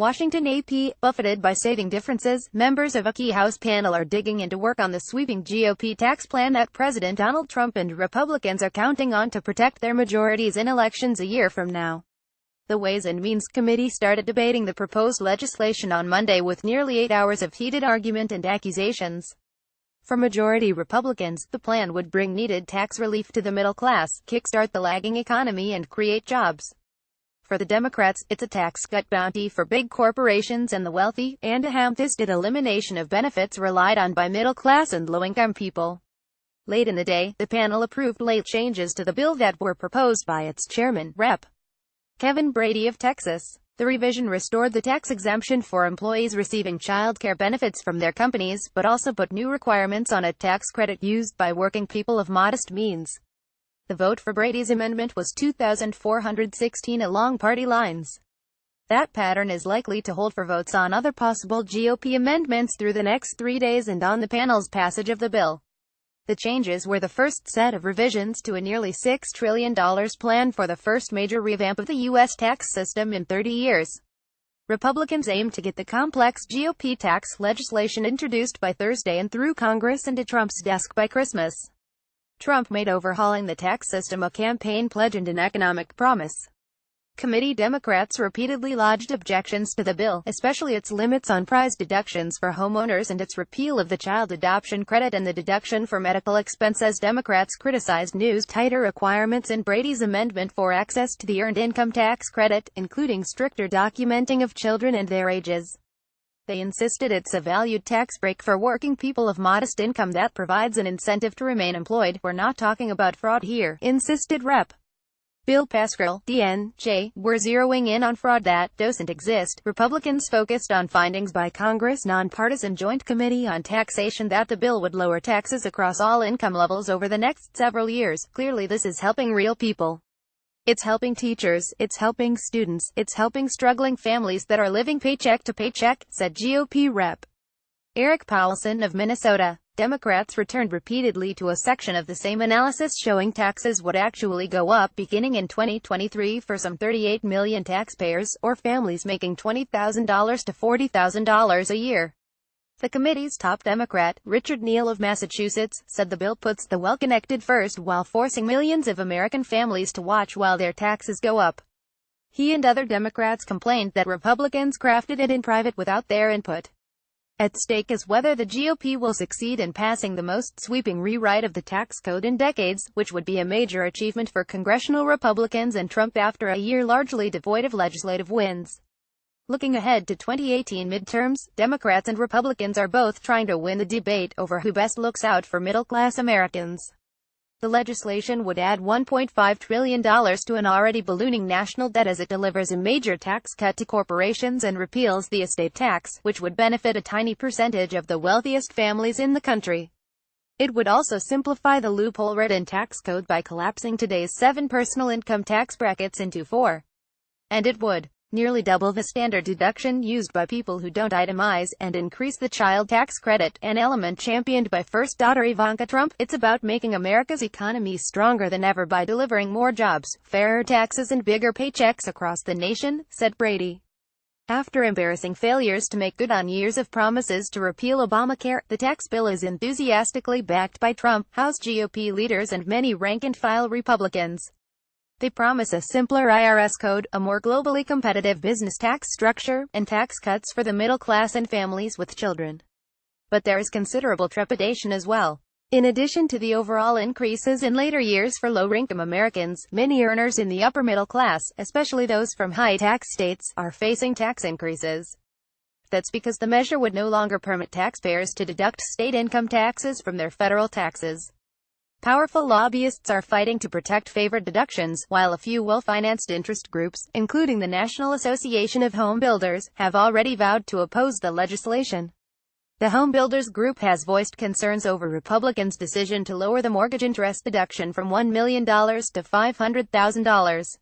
Washington AP, buffeted by seething differences, members of a key House panel are digging into work on the sweeping GOP tax plan that President Donald Trump and Republicans are counting on to protect their majorities in elections a year from now. The Ways and Means Committee started debating the proposed legislation on Monday with nearly 8 hours of heated argument and accusations. For majority Republicans, the plan would bring needed tax relief to the middle class, kickstart the lagging economy and create jobs. For the Democrats, it's a tax cut bounty for big corporations and the wealthy, and a ham-fisted elimination of benefits relied on by middle-class and low-income people. Late in the day, the panel approved late changes to the bill that were proposed by its chairman, Rep. Kevin Brady of Texas. The revision restored the tax exemption for employees receiving child care benefits from their companies, but also put new requirements on a tax credit used by working people of modest means. The vote for Brady's amendment was 2,416 along party lines. That pattern is likely to hold for votes on other possible GOP amendments through the next 3 days and on the panel's passage of the bill. The changes were the first set of revisions to a nearly $6 trillion plan for the first major revamp of the U.S. tax system in 30 years. Republicans aim to get the complex GOP tax legislation introduced by Thursday and through Congress and to Trump's desk by Christmas. Trump made overhauling the tax system a campaign pledge and an economic promise. Committee Democrats repeatedly lodged objections to the bill, especially its limits on prize deductions for homeowners and its repeal of the child adoption credit and the deduction for medical expenses. Democrats criticized new, tighter requirements in Brady's amendment for access to the Earned Income Tax Credit, including stricter documenting of children and their ages. They insisted it's a valued tax break for working people of modest income that provides an incentive to remain employed. "We're not talking about fraud here," insisted Rep. Bill Pascrell, DNJ. "We're zeroing in on fraud that doesn't exist." Republicans focused on findings by Congress' nonpartisan Joint Committee on Taxation that the bill would lower taxes across all income levels over the next several years. Clearly this is helping real people. It's helping teachers, it's helping students, it's helping struggling families that are living paycheck to paycheck, said GOP Rep. Eric Paulson of Minnesota. Democrats returned repeatedly to a section of the same analysis showing taxes would actually go up beginning in 2023 for some 38 million taxpayers, or families making $20,000 to $40,000 a year. The committee's top Democrat, Richard Neal of Massachusetts, said the bill puts the well-connected first while forcing millions of American families to watch while their taxes go up. He and other Democrats complained that Republicans crafted it in private without their input. At stake is whether the GOP will succeed in passing the most sweeping rewrite of the tax code in decades, which would be a major achievement for congressional Republicans and Trump after a year largely devoid of legislative wins. Looking ahead to 2018 midterms, Democrats and Republicans are both trying to win the debate over who best looks out for middle-class Americans. The legislation would add $1.5 trillion to an already ballooning national debt as it delivers a major tax cut to corporations and repeals the estate tax, which would benefit a tiny percentage of the wealthiest families in the country. It would also simplify the loophole-ridden tax code by collapsing today's 7 personal income tax brackets into 4. And it would nearly double the standard deduction used by people who don't itemize, and increase the child tax credit, an element championed by first daughter Ivanka Trump. It's about making America's economy stronger than ever by delivering more jobs, fairer taxes and bigger paychecks across the nation, said Brady. After embarrassing failures to make good on years of promises to repeal Obamacare, the tax bill is enthusiastically backed by Trump, House GOP leaders and many rank-and-file Republicans. They promise a simpler IRS code, a more globally competitive business tax structure, and tax cuts for the middle class and families with children. But there is considerable trepidation as well. In addition to the overall increases in later years for low-income Americans, many earners in the upper middle class, especially those from high-tax states, are facing tax increases. That's because the measure would no longer permit taxpayers to deduct state income taxes from their federal taxes. Powerful lobbyists are fighting to protect favored deductions, while a few well-financed interest groups, including the National Association of Home Builders, have already vowed to oppose the legislation. The Home Builders Group has voiced concerns over Republicans' decision to lower the mortgage interest deduction from $1 million to $500,000.